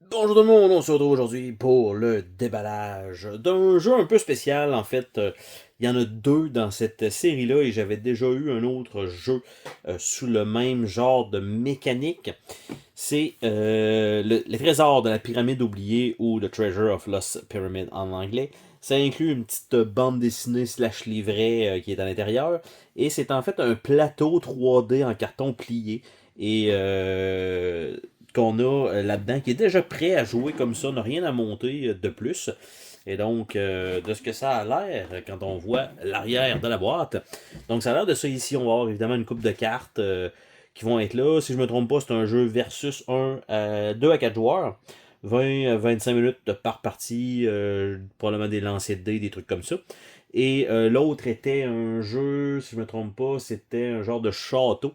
Bonjour tout le monde, on se retrouve aujourd'hui pour le déballage d'un jeu un peu spécial. En fait, il y en a deux dans cette série-là et j'avais déjà eu un autre jeu sous le même genre de mécanique. C'est le trésor de la pyramide oubliée ou The Treasure of Lost Pyramid en anglais. Ça inclut une petite bande dessinée slash livret qui est à l'intérieur. Et c'est en fait un plateau 3D en carton plié. Et qu'on a là-dedans, qui est déjà prêt à jouer comme ça, n'a rien à monter de plus. Et donc, de ce que ça a l'air quand on voit l'arrière de la boîte. Donc, ça a l'air de ça ici. On va avoir évidemment une coupe de cartes qui vont être là. Si je me trompe pas, c'est un jeu versus 2 à 4 joueurs. 20-25 minutes par partie, probablement des lancers de dés, des trucs comme ça. Et l'autre était un jeu, si je me trompe pas, c'était un genre de château.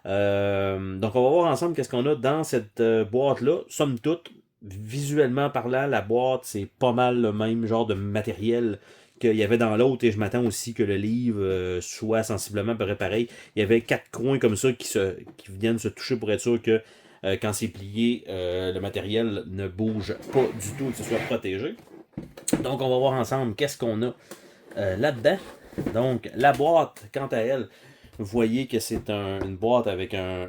Donc on va voir ensemble qu'est-ce qu'on a dans cette boîte-là. Somme toute, visuellement parlant, la boîte, c'est pas mal le même genre de matériel qu'il y avait dans l'autre. Et je m'attends aussi que le livre soit sensiblement à peu près pareil. Il y avait 4 coins comme ça qui viennent se toucher pour être sûr que quand c'est plié, le matériel ne bouge pas du tout et que ce soit protégé. Donc on va voir ensemble qu'est-ce qu'on a là-dedans. Donc, la boîte, quant à elle, vous voyez que c'est une boîte avec un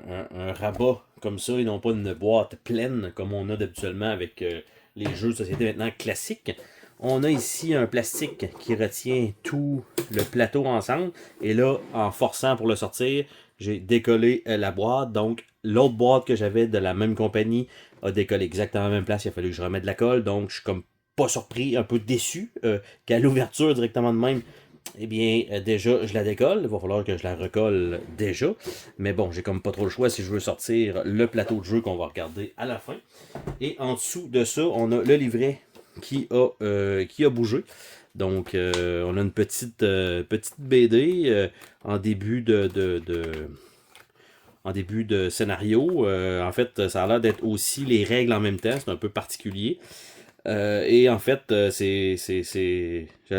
rabat comme ça et non pas une boîte pleine comme on a habituellement avec les jeux de société maintenant classiques. On a ici un plastique qui retient tout le plateau ensemble. Et là, en forçant pour le sortir, j'ai décollé la boîte. Donc, l'autre boîte que j'avais de la même compagnie a décollé exactement à la même place. Il a fallu que je remette de la colle. Donc, je suis comme pas surpris, un peu déçu qu'à l'ouverture directement de même, eh bien, déjà, je la décolle. Il va falloir que je la recolle déjà. Mais bon, j'ai comme pas trop le choix si je veux sortir le plateau de jeu qu'on va regarder à la fin. Et en dessous de ça, on a le livret qui a bougé. Donc, on a une petite BD en début en début de scénario. En fait, ça a l'air d'être aussi les règles en même temps. C'est un peu particulier. Et en fait, j'allais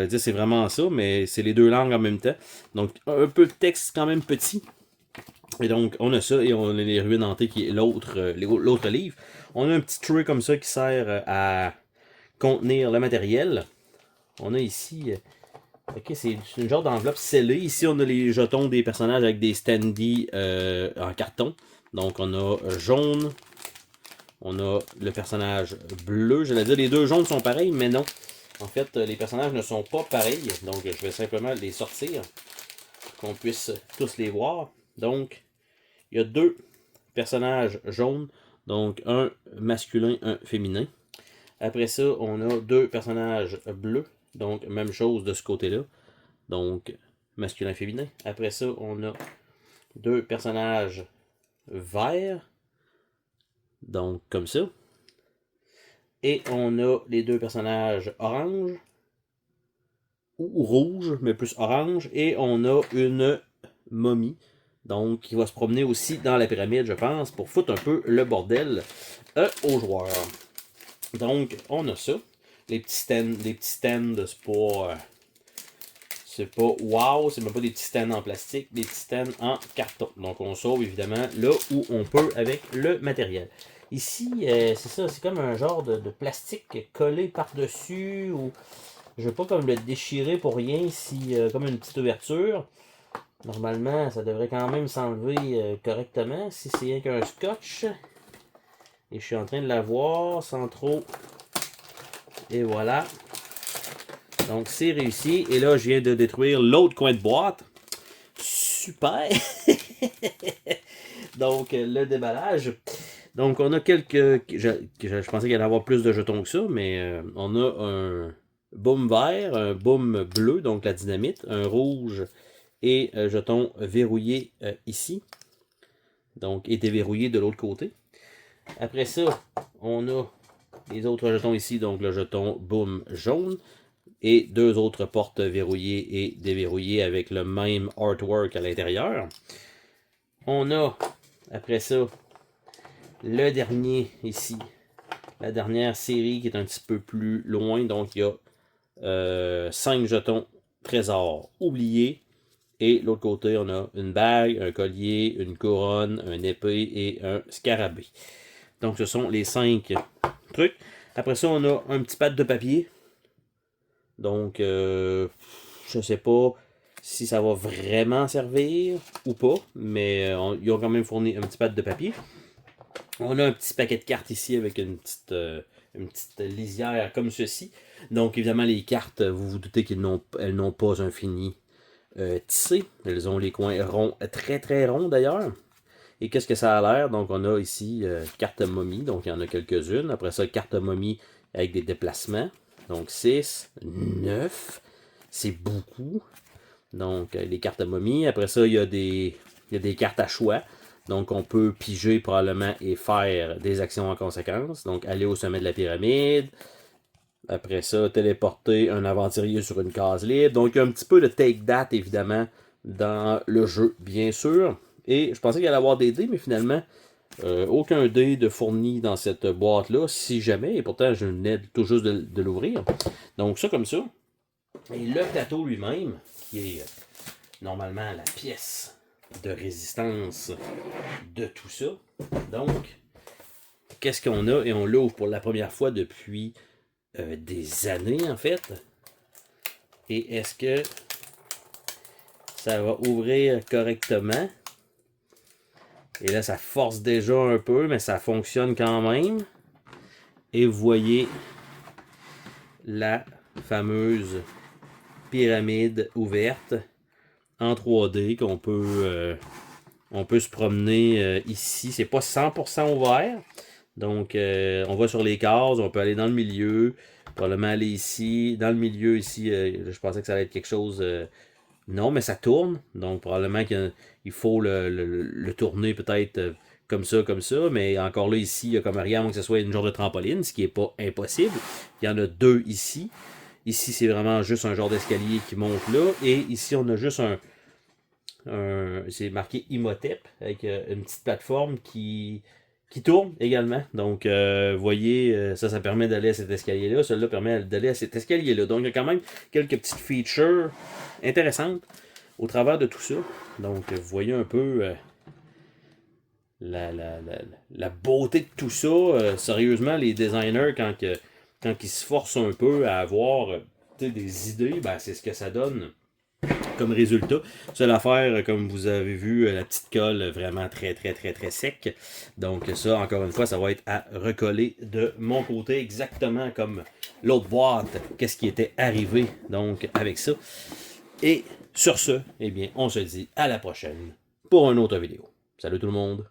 dire c'est vraiment ça, mais c'est les deux langues en même temps. Donc, un peu de texte quand même petit. Et donc, on a ça et on a les ruines hantées qui est l'autre livre. On a un petit tray comme ça qui sert à contenir le matériel. On a ici, ok, c'est une genre d'enveloppe scellée. Ici, on a les jetons des personnages avec des standees en carton. Donc, on a jaune, on a le personnage bleu. J'allais dire les deux jaunes sont pareils, mais non. En fait, les personnages ne sont pas pareils. Donc, je vais simplement les sortir pour qu'on puisse tous les voir. Donc, il y a deux personnages jaunes. Donc, un masculin, un féminin. Après ça, on a deux personnages bleus. Donc, même chose de ce côté-là. Donc, masculin, féminin. Après ça, on a deux personnages verts. Donc, comme ça. Et on a les deux personnages orange, ou rouge, mais plus orange. Et on a une momie, donc qui va se promener aussi dans la pyramide, je pense, pour foutre un peu le bordel aux joueurs. Donc, on a ça. Les petits stands, c'est pas wow, c'est même pas des petits stands en plastique, des petits stands en carton. Donc on sauve évidemment là où on peut avec le matériel. Ici, c'est ça, c'est comme un genre de plastique collé par-dessus, ou je veux pas comme le déchirer pour rien, ici, comme une petite ouverture. Normalement, ça devrait quand même s'enlever correctement si c'est rien qu'un scotch. Et je suis en train de l'avoir sans trop. Et voilà. Donc c'est réussi. Et là, je viens de détruire l'autre coin de boîte. Super! Donc, le déballage. Donc, on a quelques. Je pensais qu'il allait y avoir plus de jetons que ça, mais on a un boom vert, un boom bleu, donc la dynamite, un rouge et un jeton verrouillé ici. Donc, et déverrouillé de l'autre côté. Après ça, on a les autres jetons ici, donc le jeton boom jaune et deux autres portes verrouillées et déverrouillées avec le même artwork à l'intérieur. On a, après ça, le dernier ici, la dernière série qui est un petit peu plus loin. Donc, il y a 5 jetons trésors oubliés. Et l'autre côté, on a une bague, un collier, une couronne, un épée et un scarabée. Donc, ce sont les 5 truc. Après ça, on a un petit pad de papier. Donc, je sais pas si ça va vraiment servir ou pas, mais ils ont quand même fourni un petit pad de papier. On a un petit paquet de cartes ici avec une petite lisière comme ceci. Donc, évidemment, les cartes, vous vous doutez qu'elles n'ont pas un fini tissé. Elles ont les coins ronds, très très ronds d'ailleurs. Et qu'est-ce que ça a l'air? Donc, on a ici carte momie, donc il y en a quelques-unes. Après ça, carte momie avec des déplacements. Donc, 6, 9, c'est beaucoup. Donc, les cartes momie. Après ça, il y a des cartes à choix. Donc, on peut piger probablement et faire des actions en conséquence. Donc, aller au sommet de la pyramide. Après ça, téléporter un aventurier sur une case libre. Donc, il y a un petit peu de take that, évidemment, dans le jeu, bien sûr. Et je pensais qu'il allait y avoir des dés, mais finalement, aucun dé de fourni dans cette boîte-là, si jamais. Et pourtant, je venais tout juste de l'ouvrir. Donc, ça comme ça. Et le plateau lui-même, qui est normalement la pièce de résistance de tout ça. Donc, qu'est-ce qu'on a? Et on l'ouvre pour la première fois depuis des années, en fait. Et est-ce que ça va ouvrir correctement? Et là, ça force déjà un peu, mais ça fonctionne quand même. Et vous voyez la fameuse pyramide ouverte en 3D qu'on peut, on peut se promener ici. C'est pas 100% ouvert. Donc, on va sur les cases, on peut aller dans le milieu, probablement aller ici. Dans le milieu, ici, je pensais que ça allait être quelque chose... non, mais ça tourne. Donc, probablement qu'il faut le tourner peut-être comme ça. Mais encore là, ici, il y a comme rien, que ce soit une genre de trampoline, ce qui n'est pas impossible. Il y en a deux ici. Ici, c'est vraiment juste un genre d'escalier qui monte là. Et ici, on a juste c'est marqué Imhotep, avec une petite plateforme qui tourne également. Donc, vous voyez, ça permet d'aller à cet escalier-là. Celui-là permet d'aller à cet escalier-là. Donc, il y a quand même quelques petites features intéressantes au travers de tout ça. Donc, vous voyez un peu la beauté de tout ça. Sérieusement, les designers, quand ils se forcent un peu à avoir des idées, ben, c'est ce que ça donne comme résultat. Seule affaire, comme vous avez vu, la petite colle vraiment très très très très sec. Donc ça, encore une fois, ça va être à recoller de mon côté, exactement comme l'autre boîte, qu'est-ce qui était arrivé donc avec ça. Et sur ce, eh bien, on se dit à la prochaine pour une autre vidéo. Salut tout le monde!